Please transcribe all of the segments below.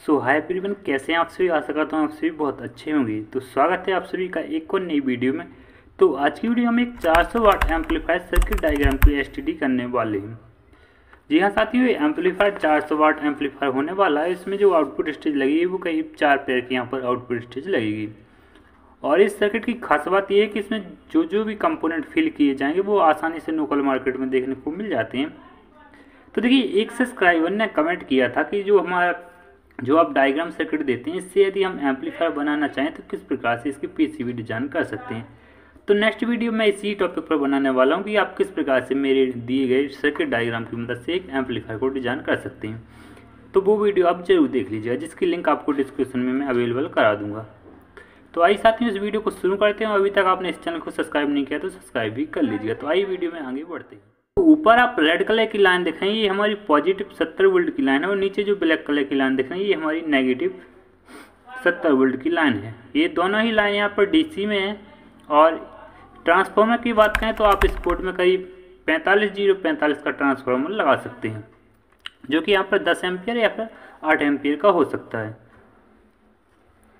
सो hi everyone, कैसे हैं आप सभी। आशा करता हूँ आप सभी बहुत अच्छे होंगे। तो स्वागत है आप सभी का एक और नई वीडियो में। तो आज की वीडियो में एक 400 वाट एम्पलीफायर सर्किट डायग्राम की एसटीडी करने वाले हैं। जी हाँ साथियों, ये एम्पलीफायर 400 वाट एम्पलीफायर होने वाला है। इसमें जो आउटपुट स्टेज लगी है वो करीब 4 पेयर की यहाँ पर आउटपुट स्टेज लगेगी। और इस सर्किट की खास बात यह है कि इसमें जो जो भी कंपोनेंट फिल किए जाएंगे वो आसानी से लोकल मार्केट में देखने को मिल जाते हैं। तो देखिए, एक सब्सक्राइबर ने कमेंट किया था कि जो आप डायग्राम सर्किट देते हैं, इससे यदि हम एम्पलीफायर बनाना चाहें तो किस प्रकार से इसकी पीसीबी डिजाइन कर सकते हैं। तो नेक्स्ट वीडियो में इसी टॉपिक पर बनाने वाला हूं कि आप किस प्रकार से मेरे दिए गए सर्किट डायग्राम की मदद से एक एम्पलीफायर को डिजाइन कर सकते हैं। तो वो वीडियो आप जरूर देख लीजिएगा, जिसकी लिंक आपको डिस्क्रिप्शन में मैं अवेलेबल करा दूंगा। तो आइए साथियों, इस वीडियो को शुरू करते हैं। अभी तक आपने इस चैनल को सब्सक्राइब नहीं किया तो सब्सक्राइब भी कर लीजिएगा। तो आइए वीडियो में आगे बढ़ते हैं। तो ऊपर आप रेड कलर की लाइन देख रहे हैं, ये हमारी पॉजिटिव 70 वोल्ट की लाइन है। और नीचे जो ब्लैक कलर की लाइन देख रहे हैं, ये हमारी नेगेटिव 70 वोल्ट की लाइन है। ये दोनों ही लाइन यहाँ पर डीसी में है। और ट्रांसफार्मर की बात करें तो आप इस पोर्ट में करीब 45 का ट्रांसफार्मर लगा सकते हैं, जो कि यहाँ पर 10 एम्पियर या फिर 8 एम्पियर का हो सकता है।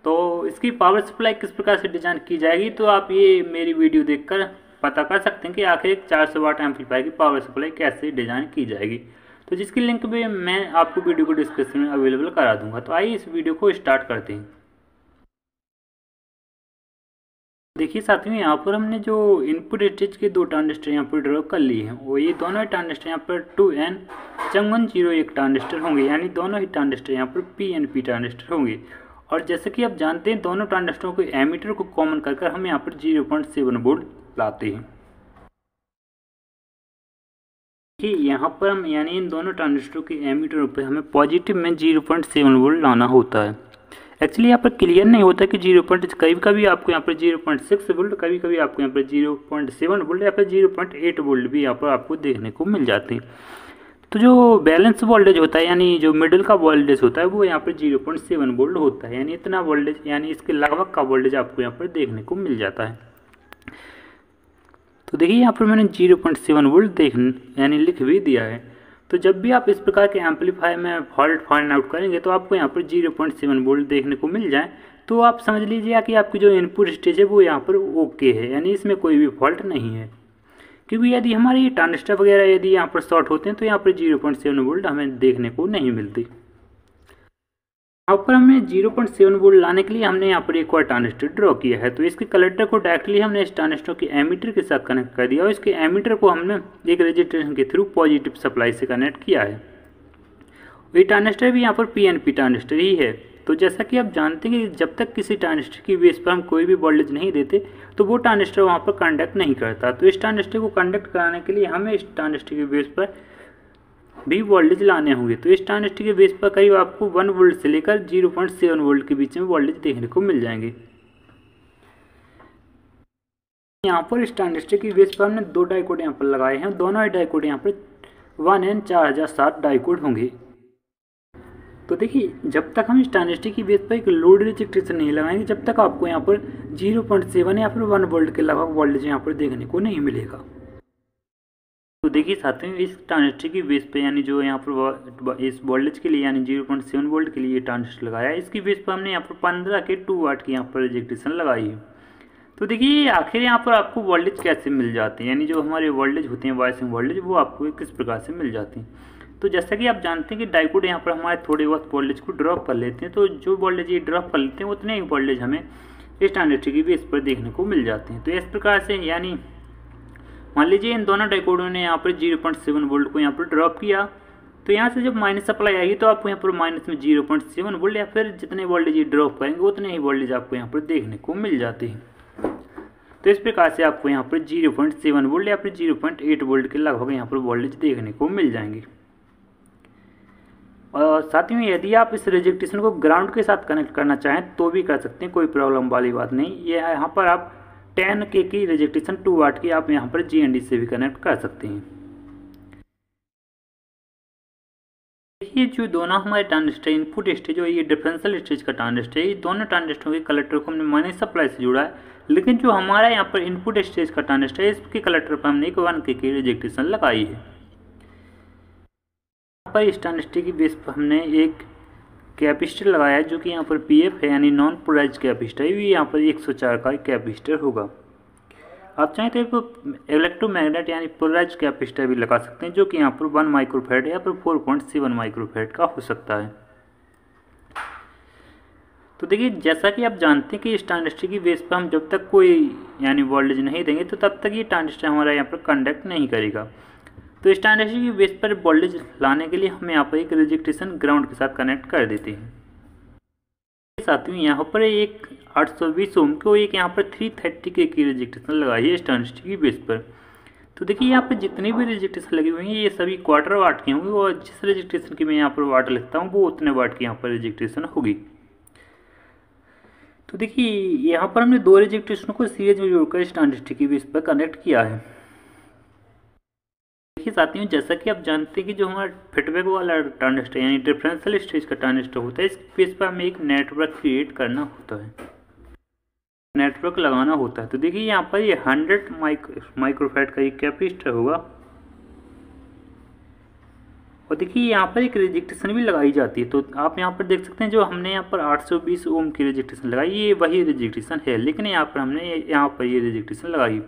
तो इसकी पावर सप्लाई किस प्रकार से डिजाइन की जाएगी, तो आप ये मेरी वीडियो देखकर पता कर सकते हैं कि आखिर एक 400 वाट एम्पलीफायर की पावर सप्लाई कैसे डिजाइन की जाएगी। तो जिसकी लिंक भी मैं आपको वीडियो को डिस्क्रिप्शन में अवेलेबल करा दूंगा। तो आइए इस वीडियो को स्टार्ट करते हैं। देखिए साथियों, यहाँ पर हमने जो इनपुट स्टेज के 2 ट्रांजिस्टर यहाँ पर ड्रॉ कर लिए हैं। वो ये दोनों ही ट्रांजिस्टर यहाँ पर 2N5101 ट्रांजिस्टर होंगे, यानी दोनों ही ट्रांजिस्टर यहाँ पर PNP ट्रांजिस्टर होंगे। और जैसे कि आप जानते हैं, दोनों ट्रांजिस्टरों के एमीटर को कॉमन कर हम यहाँ पर 0.7 वोल्ट लाते हैं। कि यहाँ पर हम यानी इन दोनों ट्रांजिस्टरों के एमीटर पर हमें पॉजिटिव में 0.7 वोल्ट लाना होता है। एक्चुअली यहाँ पर क्लियर नहीं होता कि कभी कभी आपको यहाँ पर 0.6 वोल्ट, कभी कभी आपको यहाँ पर 0.7 वोल्ट या फिर 0.8 वोल्ट भी यहाँ पर आपको देखने को मिल जाते हैं। तो जो बैलेंस वोल्टेज होता है, यानी जो मिडिल का वोल्टेज होता है, वो यहाँ पर 0.7 वोल्ट होता है। यानी इतना वोल्टेज, यानी इसके लगभग का वोल्टेज आपको यहाँ पर देखने को मिल जाता है। तो देखिए, यहाँ पर मैंने 0.7 वोल्ट यानी लिख भी दिया है। तो जब भी आप इस प्रकार के एम्पलीफायर में फॉल्ट फाइंड आउट करेंगे तो आपको यहाँ पर 0.7 वोल्ट देखने को मिल जाए, तो आप समझ लीजिए कि आपकी जो इनपुट स्टेज है वो यहाँ पर ओके है, यानी इसमें कोई भी फॉल्ट नहीं है। क्योंकि यदि हमारे ट्रांजिस्टर वगैरह यदि यहाँ पर शॉर्ट होते हैं तो यहाँ पर 0.7 वोल्ट हमें देखने को नहीं मिलती। यहाँ पर हमने 0.7 वोल्ट लाने के लिए हमने यहाँ पर एक और ट्रांजिस्टर ड्रॉ किया है। तो इसके कलेक्टर को डायरेक्टली हमने इस ट्रांजिस्टर के एमीटर के साथ कनेक्ट कर दिया और इसके एमीटर को हमने एक रजिस्ट्रेशन के थ्रू पॉजिटिव सप्लाई से कनेक्ट किया है। ये ट्रांजिस्टर भी यहाँ पर PNP ट्रांजिस्टर ही है। तो जैसा कि आप जानते हैं कि जब तक किसी ट्रांजिस्टर की बेस पर हम कोई भी वोल्टेज नहीं देते तो वो ट्रांजिस्टर वहाँ पर कंडक्ट नहीं करता। तो इस ट्रांजिस्टर को कंडक्ट कराने के लिए हमें इस ट्रांजिस्टर की बेस पर भी वोल्टेज लाने होंगे। तो इस ट्रांजिस्टर के बेस पर करीब आपको 1 वोल्ट से लेकर 0.7 वोल्ट के बीच में वोल्टेज देखने को मिल जाएंगे। यहाँ पर इस ट्रांजिस्टर की बेस पर हमने 2 डाइकोड यहाँ पर लगाए हैं। दोनों ही डाइकोड यहाँ पर 1N4007 डाइकोड होंगे। तो देखिए, जब तक हम इस ट्रांजिस्टर की बेस पर एक लोड रिजेक्टेशन नहीं लगाएंगे, जब तक आपको यहाँ पर 0.7 या फिर 1 वोल्ट के लगभग वोल्टेज यहाँ पर देखने को नहीं मिलेगा। तो देखिए साथियों, इस ट्रांजिस्टर की बेस पे यानी जो यहाँ पर इस वोल्टेज के लिए यानी 0.7 वोल्ट के लिए ट्रांजिस्टर लगाया है, इसकी बेस पर हमने यहाँ पर 15 के 2 वाट की यहाँ पर रिजेक्टेशन लगाई है। तो देखिए, आखिर यहाँ पर आपको वोल्टेज कैसे मिल जाते हैं, यानी जो हमारे वोल्टेज होते हैं वाइसिंग वोल्टेज, वो आपको किस प्रकार से मिल जाते हैं। तो जैसा कि आप जानते हैं कि डाइकोड यहाँ पर हमारे थोड़े बहुत वोल्टेज को ड्रॉप कर लेते हैं। तो जो वोल्टेज ये ड्रॉप कर लेते हैं उतने ही वोल्टेज हमें इस ट्रांजिस्टर की बेस पर देखने को मिल जाते हैं। तो इस प्रकार से, यानी मान लीजिए इन दोनों डाइकोडों ने यहाँ पर 0.7 वोल्ट को यहाँ पर ड्रॉप किया, तो यहाँ से जब माइनस सप्लाई आएगी तो आपको यहाँ पर माइनस में 0.7 वोल्ट या फिर जितने वोल्टेज ये ड्रॉप करेंगे उतने ही वोल्टेज आपको यहाँ पर देखने को मिल जाते हैं। तो इस प्रकार से आपको यहाँ पर 0.7 वोल्ट या फिर 0.8 वोल्ट के लगभग यहाँ पर वोल्टेज देखने को मिल जाएंगे। और साथ ही यदि आप इस रिजेक्टेशन को ग्राउंड के साथ कनेक्ट करना चाहें तो भी कर सकते हैं, कोई प्रॉब्लम वाली बात नहीं। ये यहाँ पर आप 10K की रिजेक्टेशन 2 वाट की आप यहाँ पर GND से भी कनेक्ट कर सकते हैं। देखिए, जो दोनों हमारे ट्रांजिस्टर इनपुट स्टेज और ये डिफरेंशियल स्टेज का ट्रांजिस्टर है, ये दोनों ट्रांजिस्टरों के कलेक्टर को हमने माइनस सप्लाई से जुड़ा है। लेकिन जो हमारा यहाँ पर इनपुट स्टेज का ट्रांजिस्टर है, इसके कलेक्टर पर हमने एक 1K की रिजेक्टेशन लगाई है। यहाँ पर इस ट्रांजिस्टर की बेस पर हमने एक कैपेसिटर लगाया है जो कि यहाँ पर PF है यानी नॉन पोलराइज्ड कैपेसिटर है, ये यहाँ पर 104 का कैपेसिटर होगा। आप चाहें तो इलेक्ट्रोमैग्नेट यानी पोलराइज्ड कैपेसिटर भी लगा सकते हैं जो कि यहाँ पर 1 माइक्रोफैराड या फिर 4.7 माइक्रोफैराड का हो सकता है। तो देखिए जैसा कि आप जानते हैं कि इस ट्रांजिस्टर की बेस पर हम जब तक कोई यानी वोल्टेज नहीं देंगे तो तब तक ये ट्रांजिस्टर हमारा यहाँ पर कंडक्ट नहीं करेगा। तो इस ट्रांजिस्टर की बेस पर वोल्टेज लाने के लिए हम यहाँ पर एक रजिस्ट्रेशन ग्राउंड के साथ कनेक्ट कर देते हैं। साथियों यहाँ पर एक 820 ओम को एक यहाँ पर 330 के की रजिस्ट्रेशन लगाई है इस ट्रांजिस्टर की बेस पर। तो देखिए यहाँ पर जितनी भी रजिस्ट्रेशन लगी हुई है ये सभी क्वार्टर वाट की होंगी और जिस रजिस्ट्रेशन की मैं यहाँ पर वाट लिखता हूँ वो उतने वाट की यहाँ पर रजिस्ट्रेशन होगी। तो देखिए यहाँ पर हमने दो रजिस्ट्रेशन को सीरीज में जोड़कर इस ट्रांजिस्टर की बेस पर कनेक्ट किया है। देखिए साथियों जैसा कि आप जानते हैं कि जो हमारा फीडबैक वाला ट्रांजिस्टर यानी डिफरेंशियल स्टेज का ट्रांजिस्टर होता है इस बेस पर हमें एक नेटवर्क क्रिएट करना होता है, नेटवर्क लगाना होता है। तो देखिए यहाँ पर ये 100 माइक्रोफैराड का एक कैपेसिटर होगा और देखिए यहाँ पर एक रजिस्ट्रेशन भी लगाई जाती है। तो आप यहाँ पर देख सकते हैं जो हमने यहाँ पर 820 ओम की रजिस्ट्रेशन लगाई ये वही रजिस्ट्रेशन है, लेकिन यहाँ पर हमने यहाँ पर ये रजिस्ट्रेशन लगाई।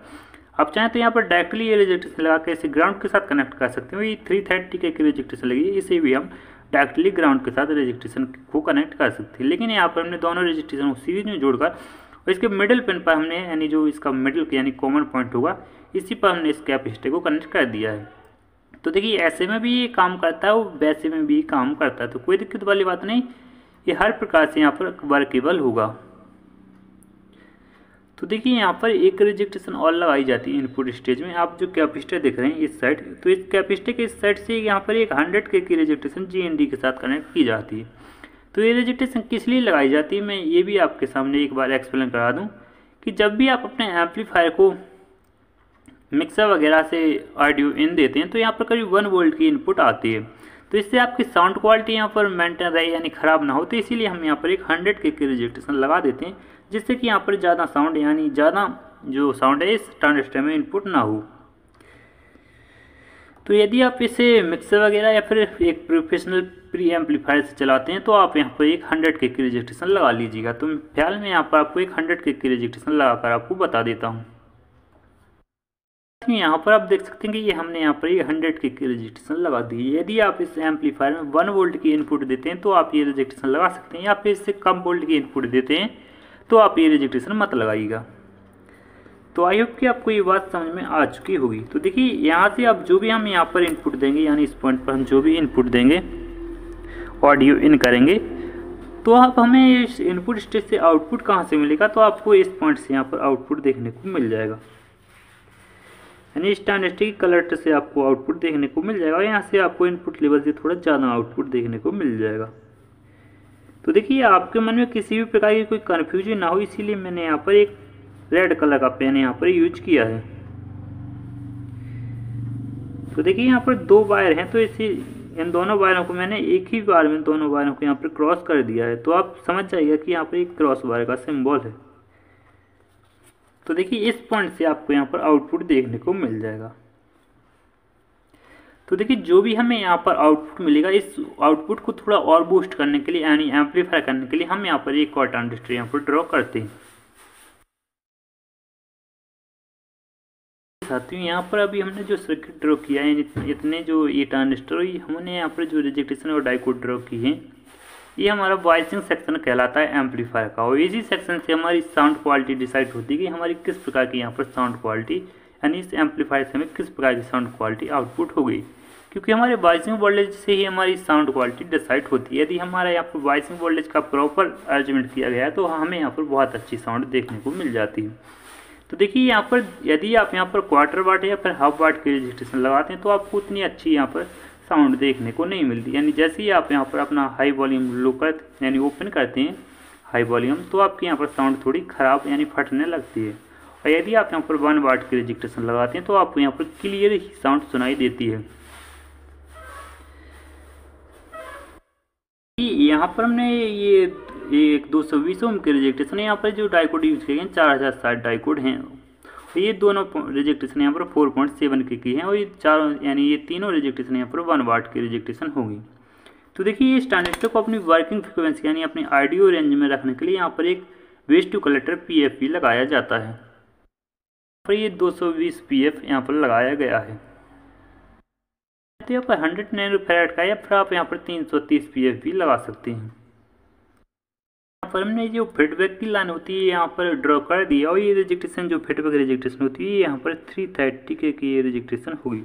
आप चाहें तो यहाँ पर डायरेक्टली ये रजिस्ट्रेशन लगा के इसे ग्राउंड के साथ कनेक्ट कर सकते हैं। ये 330 के की रजिस्ट्रेशन लगी है, इसे भी हम डायरेक्टली ग्राउंड के साथ रजिस्ट्रेशन को कनेक्ट कर सकते हैं। लेकिन यहाँ पर हमने दोनों रजिस्ट्रेशन को सीरीज में जोड़कर और इसके मिडिल पिन पर हमने यानी जो इसका मिडिल यानी कॉमन पॉइंट होगा इसी पर हमने इस कैपेसिटर को कनेक्ट कर दिया है। तो देखिए ऐसे में भी ये काम करता है और वैसे में भी काम करता है, तो कोई दिक्कत वाली बात नहीं, ये हर प्रकार से यहाँ पर वर्केबल होगा। तो देखिए यहाँ पर एक रजिस्ट्रेशन और लगाई जाती है इनपुट स्टेज में। आप जो कैपेसिटर देख रहे हैं इस साइड, तो इस कैपेसिटर के इस साइड से यहाँ पर एक 100 के की रजिस्ट्रेशन GND के साथ कनेक्ट की जाती है। तो ये रजिस्ट्रेशन किस लिए लगाई जाती है मैं ये भी आपके सामने एक बार एक्सप्लेन करा दूँ कि जब भी आप अपने एम्पलीफायर को मिक्सर वगैरह से ऑडियो इन देते हैं तो यहाँ पर करीब 1 वोल्ट की इनपुट आती है। तो इससे आपकी साउंड क्वालिटी यहाँ पर मेंटेन रहे यानी ख़राब ना हो, तो इसीलिए हम यहाँ पर एक 100 के की रजिस्ट्रेशन लगा देते हैं जिससे कि यहाँ पर ज़्यादा साउंड यानी ज़्यादा जो साउंड है इस ट्रांजिस्टर में इनपुट ना हो। तो यदि आप इसे मिक्सर वगैरह या फिर एक प्रोफेशनल प्री एम्पलीफायर से चलाते हैं तो आप यहाँ पर एक 100 के की रजिस्ट्रेशन लगा लीजिएगा। तो फिलहाल मैं यहाँ पर आपको एक 100 के की रजिस्ट्रेशन लगाकर आपको बता देता हूँ। यहाँ पर आप देख सकते हैं कि ये हमने यहाँ पर ये 100 के की रजिस्ट्रेशन लगा दी है। यदि आप इस एम्पलीफायर में 1 वोल्ट की इनपुट देते हैं तो आप ये रजिस्ट्रेशन लगा सकते हैं, या फिर इससे कम वोल्ट की इनपुट देते हैं तो आप ये रजिस्ट्रेशन मत लगाइएगा। तो आई होप कि आपको ये बात समझ में आ चुकी होगी। तो देखिए यहाँ से आप जो भी हम यहाँ पर इनपुट देंगे यानी इस पॉइंट पर हम जो भी इनपुट देंगे ऑडियो इन करेंगे तो आप हमें इस इनपुट स्टेज से आउटपुट कहाँ से मिलेगा, तो आपको इस पॉइंट से यहाँ पर आउटपुट देखने को मिल जाएगा, यानी इस ट्रांजिस्टर की कलर से आपको आउटपुट देखने को मिल जाएगा। यहाँ से आपको इनपुट लेवल से थोड़ा ज़्यादा आउटपुट देखने को मिल जाएगा। तो देखिए आपके मन में किसी भी प्रकार की कोई कन्फ्यूजन ना हो इसीलिए मैंने यहाँ पर एक रेड कलर का पेन यहाँ पर यूज किया है। तो देखिए यहाँ पर 2 वायर हैं, तो इसी इन दोनों वायरों को मैंने एक ही बार में दोनों वायरों को यहाँ पर क्रॉस कर दिया है। तो आप समझ जाइएगा कि यहाँ पर एक क्रॉस वायर का सिंबल है। तो देखिए इस पॉइंट से आपको यहाँ पर आउटपुट देखने को मिल जाएगा। तो देखिए जो भी हमें यहाँ पर आउटपुट मिलेगा इस आउटपुट को थोड़ा और बूस्ट करने के लिए यानी एम्पलीफाई करने के लिए हम यहाँ पर एक और ट्रांजिस्टर यहाँ पर ड्रॉ करते हैं। साथियों यहाँ पर अभी हमने जो सर्किट ड्रॉ किया है इतने जो ये ट्रांजिस्टर हमने यहाँ पर जो रजिस्ट्रेशन और डायोड ड्रॉ की है ये हमारा वॉइसिंग सेक्शन कहलाता है एम्पलीफायर का, और इसी सेक्शन से हमारी साउंड क्वालिटी डिसाइड होती है कि हमारी किस प्रकार की यहाँ पर साउंड क्वालिटी यानी इस एम्पलीफायर से हमें किस प्रकार की साउंड क्वालिटी आउटपुट होगी, क्योंकि हमारे वॉइसिंग वोल्टेज से ही हमारी साउंड क्वालिटी डिसाइड होती है। यदि हमारा यहाँ पर वॉइसिंग वोल्टेज का प्रॉपर अरेंजमेंट किया गया है तो हमें यहाँ पर बहुत अच्छी साउंड देखने को मिल जाती है। तो देखिए यहाँ पर यदि आप यहाँ पर क्वार्टर वाट या फिर हाफ वाट की रजिस्ट्रेशन लगाते हैं तो आपको उतनी अच्छी यहाँ पर साउंड देखने को नहीं मिलती। यानी जैसे ही आप यहाँ पर अपना हाई वॉल्यूम लो कर यानी ओपन करते हैं हाई वॉल्यूम तो आपके यहाँ पर साउंड थोड़ी ख़राब यानी फटने लगती है, और यदि आप यहाँ पर 1 वाट की रजिस्ट्रेशन लगाते हैं तो आपको यहाँ पर क्लियर ही साउंड सुनाई देती है। यहाँ पर हमने ये एक 220 ओम के रजिस्ट्रेशन यहाँ पर जो डायोड यूज किए हैं 4060 डायोड हैं, ये दोनों रजिस्ट्रेशन यहाँ पर 4.7 की हैं, और ये चारों यानी ये तीनों रजिस्ट्रेशन यहाँ पर 1 वाट की रजिस्ट्रेशन होगी। तो देखिए इस ट्रांजिस्टर को अपनी वर्किंग फ्रिक्वेंसी यानी अपनी आईडीओ रेंज में रखने के लिए यहाँ पर एक वेस्ट टू कलेक्टर PFP लगाया जाता है। यहाँ पर ये 220 PF यहाँ पर लगाया गया है। तो यहाँ पर 100 नैनोफैराड का या फिर आप यहाँ पर 330 PF भी लगा सकते हैं। यहाँ पर हमने जो फीडबैक की लाइन होती है यहाँ पर ड्रॉ कर दिया और ये रिजेक्टेशन जो फीडबैक रिजेक्टेशन होती है यहाँ पर 330 के की रिजेक्टेशन होगी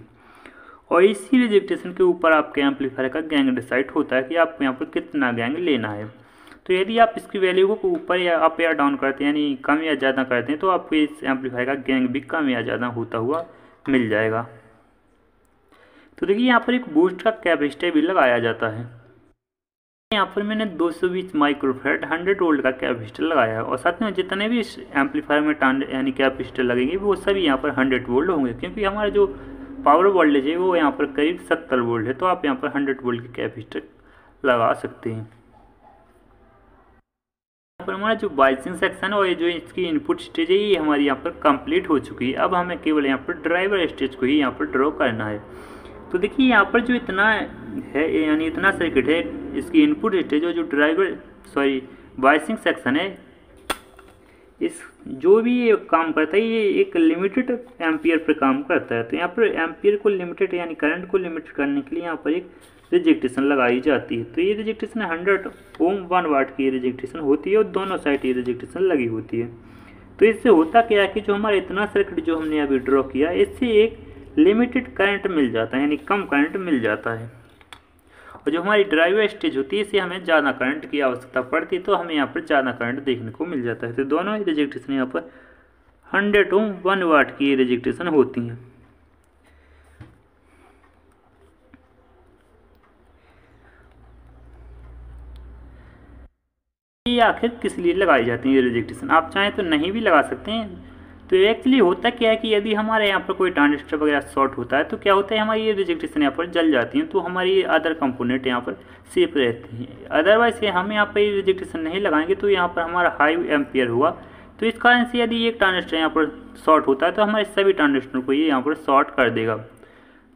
और इसी रिजेक्टेशन के ऊपर आपके एम्पलीफायर का गैंग डिसाइड होता है कि आपको यहाँ पर कितना गैंग लेना है। तो यदि आप इसकी वैल्यू को ऊपर या अप या डाउन करते हैं यानी कम या ज़्यादा करते हैं तो आपको इस एम्पलीफायर का गैंग भी कम या ज़्यादा होता हुआ मिल जाएगा। तो देखिए यहाँ पर एक बूस्ट का कैपेसिटर भी लगाया जाता है। यहाँ पर मैंने 220 माइक्रोफैराड 100 वोल्ट का कैपेसिटर लगाया है और साथ में जितने भी इस एम्पलीफायर में यानी कैपेसिटर लगेंगे वो सभी यहाँ पर 100 वोल्ट होंगे, क्योंकि हमारा जो पावर वोल्टेज है वो यहाँ पर करीब 70 वोल्ट है। तो आप यहाँ पर 100 वोल्ट की कैपेसिटर लगा सकते हैं। यहाँ पर हमारा जो बाइसिंग सेक्शन है और ये जो इसकी इनपुट स्टेज है ये हमारी यहाँ पर कंप्लीट हो चुकी है। अब हमें केवल यहाँ पर ड्राइवर स्टेज को ही यहाँ पर ड्रॉ करना है। तो देखिए यहाँ पर जो इतना है यानी इतना सर्किट है, इसकी इनपुट स्टेज और जो बाइसिंग सेक्शन है, इस जो भी ये काम करता है ये एक लिमिटेड एम्पियर पर काम करता है। तो यहाँ पर एम्पियर को लिमिटेड यानी करंट को लिमिटेड करने के लिए यहाँ पर एक रिजेक्टेशन लगाई जाती है। तो ये रिजेक्टेशन 100 ओम 1 वाट की रिजेक्टेशन होती है और दोनों साइड ये रिजेक्टेशन लगी होती है। तो इससे होता क्या है कि जो हमारा इतना सर्किट जो हमने अभी ड्रॉ किया इससे एक लिमिटेड करंट मिल जाता है यानी कम करंट मिल जाता है। और जो हमारी ड्राइवर स्टेज होती है इससे हमें ज़्यादा करंट की आवश्यकता पड़ती है, तो हमें यहाँ पर ज़्यादा करंट देखने को मिल जाता है। तो दोनों ही रिजेक्टेशन यहाँ पर 100 ओम 1 वाट की रिजेक्टेशन होती हैं। ये आखिर किस लिए लगाई जाती है ये रिजेक्टेशन? आप चाहें तो नहीं भी लगा सकते हैं। तो एक्चुअली होता क्या है कि यदि हमारे यहाँ पर कोई ट्रांजिस्टर वगैरह शॉर्ट होता है तो क्या होता है हमारी ये रिजेक्टेशन यहाँ पर जल जाती हैं, तो हमारी अदर कंपोनेंट यहाँ पर सेफ रहती हैं। अदरवाइज हम यहाँ पर ये रिजेक्टेशन नहीं लगाएंगे तो यहाँ पर हमारा हाई एम्पियर हुआ, तो इस कारण से यदि एक ट्रांजिस्टर यहाँ पर शॉर्ट होता है तो हमारे सभी ट्रांजिस्टर को ये यहाँ पर शॉर्ट कर देगा।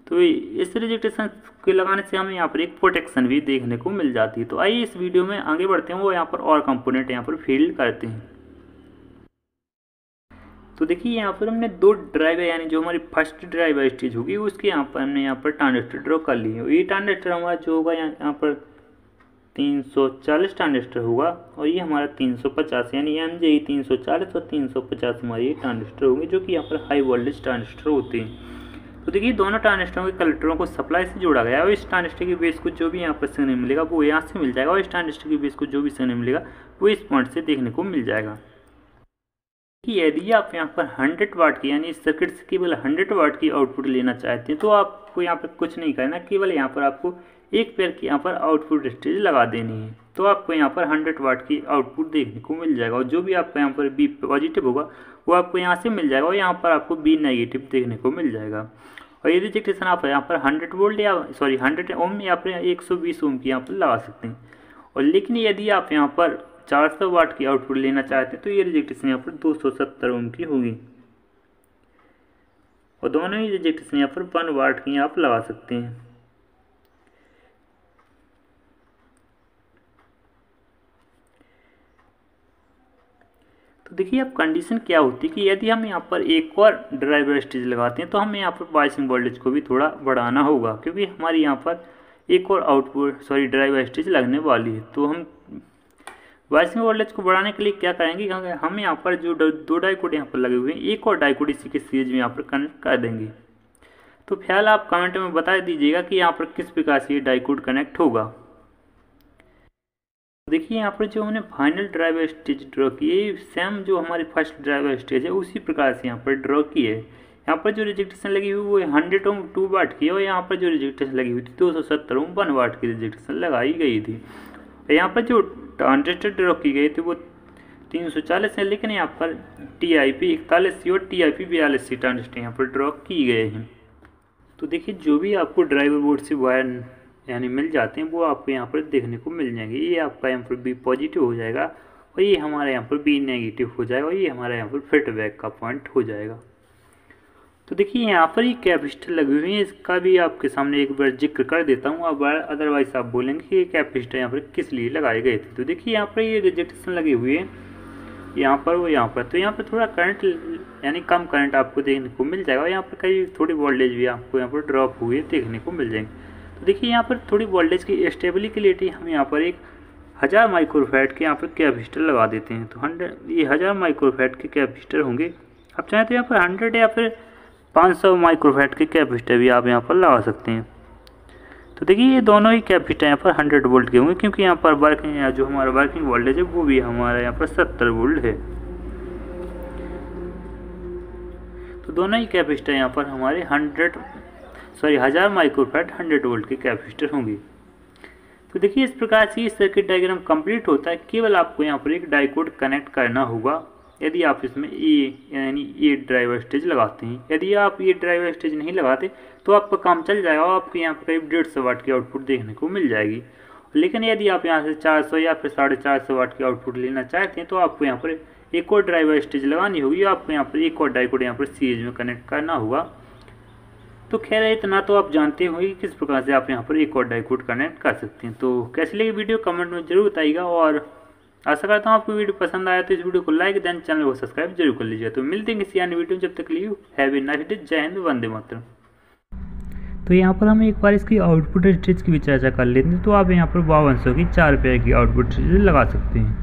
तो इस रिजेक्टेशन के लगाने से हमें यहाँ पर एक प्रोटेक्शन भी देखने को मिल जाती है। तो आइए इस वीडियो में आगे बढ़ते हैं, वो यहाँ पर और कंपोनेंट यहाँ पर फील्ड करते हैं। तो देखिए यहाँ पर हमने 2 ड्राइवर यानी जो हमारी फर्स्ट ड्राइवर स्टेज होगी उसके यहाँ पर हमने यहाँ पर ट्रांजिस्टर ड्रॉ कर ली है। ये ट्रांजिस्टर हमारा जो होगा यहाँ पर 340 ट्रांजिस्टर होगा और ये हमारा 350 यानी MJ 340 और 350 हमारे ये ट्रांजिस्टर होंगे जो कि यहाँ पर हाई वोल्टेज ट्रांजिस्टर होते हैं। तो देखिए दोनों ट्रांजिस्टरों के कलेक्टरों को सप्लाई से जोड़ा गया है और इस ट्रांजिस्टर की बेस को जो भी यहाँ पर सिग्नल मिलेगा वो यहाँ से मिल जाएगा और इस ट्रांजिस्टर की बेस को जो भी सिग्नल मिलेगा वो इस पॉइंट से देखने को मिल जाएगा। कि यदि आप यहाँ पर 100 वाट की यानी इस सर्किट से केवल 100 वाट की आउटपुट लेना चाहते हैं तो आपको यहाँ पर कुछ नहीं करना, केवल यहाँ पर आपको एक पेयर की यहाँ पर आउटपुट स्टेज लगा देनी है। तो आपको यहाँ पर 100 वाट की आउटपुट देखने को मिल जाएगा और जो भी आपका यहाँ पर बी पॉजिटिव होगा वो आपको यहाँ से मिल जाएगा और यहाँ पर आपको बी नेगेटिव देखने को मिल जाएगा। और ये रिजेक्टेशन आप यहाँ पर 100 वोल्ट या 100 ओम या फिर 120 ओम की यहाँ पर लगा सकते हैं। और लेकिन यदि आप यहाँ पर 400 वाट की आउटपुट लेना चाहते हैं तो ये रिजेक्टेशन यहाँ पर 270 ओम की होगी और दोनों ही रिजेक्टेशन यहाँ पर 1 वाट की आप लगा सकते हैं। तो देखिए अब कंडीशन क्या होती है कि यदि हम यहाँ पर एक और ड्राइवर स्टेज लगाते हैं तो हमें यहाँ पर बाइसिंग वोल्टेज को भी थोड़ा बढ़ाना होगा, क्योंकि हमारी यहाँ पर एक और ड्राइवर स्टेज लगने वाली है। तो हम बाइसिंग वोल्टेज को बढ़ाने के लिए क्या करेंगे, हम यहाँ पर जो 2 डाइकोड यहाँ पर लगे हुए हैं एक और डाइकोड इसी के सीरीज में यहाँ पर कनेक्ट कर देंगे। तो फिलहाल आप कमेंट में बता दीजिएगा कि यहाँ पर किस प्रकार से ये डाइकोड कनेक्ट होगा। देखिए यहाँ पर जो हमने फाइनल ड्राइवर स्टेज ड्रॉ की है सेम जो हमारी फर्स्ट ड्राइवर स्टेज है उसी प्रकार से यहाँ पर ड्रॉ की है। यहाँ पर जो रिजेक्टेशन लगी हुई वो 100 ओम 2 वाट की है और यहाँ पर जो रिजेक्टेशन लगी हुई थी 270 ओम 1 वाट की रिजेक्टेशन लगाई गई थी। यहाँ पर जो ट्रांजिस्टर ड्रॉ की गई थी वो 340 है, लेकिन यहाँ पर TIP 41C और TIP 42C ट्रांजिस्टर यहाँ पर ड्रॉ की गए हैं। तो देखिए जो भी आपको ड्राइवर बोर्ड से वायर यानी मिल जाते हैं वो आपको यहाँ पर देखने को मिल जाएंगे। ये आपका यहाँ पर B पॉजिटिव हो जाएगा और ये हमारा यहाँ पर B नेगेटिव हो जाएगा और ये हमारा यहाँ पर फीडबैक का पॉइंट हो जाएगा। तो देखिए यहाँ पर ये कैपेसिटर लगी हुई है, इसका भी आपके सामने एक बार जिक्र कर देता हूँ। अब अदरवाइज आप बोलेंगे कि ये कैपेसिटर यहाँ पर किस लिए लगाए गए थे। तो देखिए यहाँ पर ये रिजेक्शन लगी हुई है, यहाँ पर वो यहाँ पर, तो यहाँ पर थोड़ा करंट यानी कम करंट आपको देखने को मिल जाएगा। यहाँ पर कई थोड़ी वोल्टेज भी आपको यहाँ पर ड्रॉप हुई देखने को मिल जाएंगे। तो देखिए यहाँ पर थोड़ी वोल्टेज की स्टेबिलिटी हम यहाँ पर एक 1000 माइक्रोफैराड के यहाँ पर कैपेसिटर लगा देते हैं। तो 1000 माइक्रोफैराड के कैपेसिटर होंगे। आप चाहें तो यहाँ पर 100 या फिर 500 माइक्रोफैराड के कैपेसिटर भी आप यहाँ पर लगा सकते हैं। तो देखिए ये दोनों ही कैपेसिटर यहाँ पर 100 वोल्ट के होंगे, क्योंकि यहाँ पर वर्किंग जो हमारा वर्किंग वोल्टेज है वो भी हमारा यहाँ पर 70 वोल्ट है। तो दोनों ही कैपेसिटर यहाँ पर हमारे 1000 माइक्रोफैराड 100 वोल्ट के कैपेसिटर होंगे। तो देखिए इस प्रकार से ये सर्किट डायग्राम कंप्लीट होता है। केवल आपको यहाँ पर एक डायोड कनेक्ट करना होगा यदि आप इसमें ए ड्राइवर स्टेज लगाते हैं। यदि आप ये ड्राइवर स्टेज नहीं लगाते तो आपका काम चल जाएगा और आपको यहाँ पर करीब 150 वाट की आउटपुट देखने को मिल जाएगी। लेकिन यदि आप यहाँ से 400 या फिर 450 वाट की आउटपुट लेना चाहते हैं तो आपको यहाँ पर एक और ड्राइवर स्टेज लगानी होगी। आपको यहाँ पर एक और डायोड यहाँ पर सीरीज में कनेक्ट करना होगा। तो खैर इतना तो आप जानते होंगे कि किस प्रकार से आप यहाँ पर एक और डायोड कनेक्ट कर सकते हैं। तो कैसी लगी वीडियो कमेंट में जरूर बताइएगा, और आशा करता हूँ आपको वीडियो पसंद आया तो इस वीडियो को लाइक देन चैनल को सब्सक्राइब जरूर कर लीजिए। तो मिलते हैं किसी अन्य वीडियो में, जब तक के लिए हैव ए नाइस डे। जय हिंद, वंदे मातरम। तो यहाँ पर हम एक बार इसकी आउटपुट स्टेज की भी चर्चा कर लेते हैं। तो आप यहाँ पर 5200 की 4 पेयर की आउटपुट स्टेज लगा सकते हैं।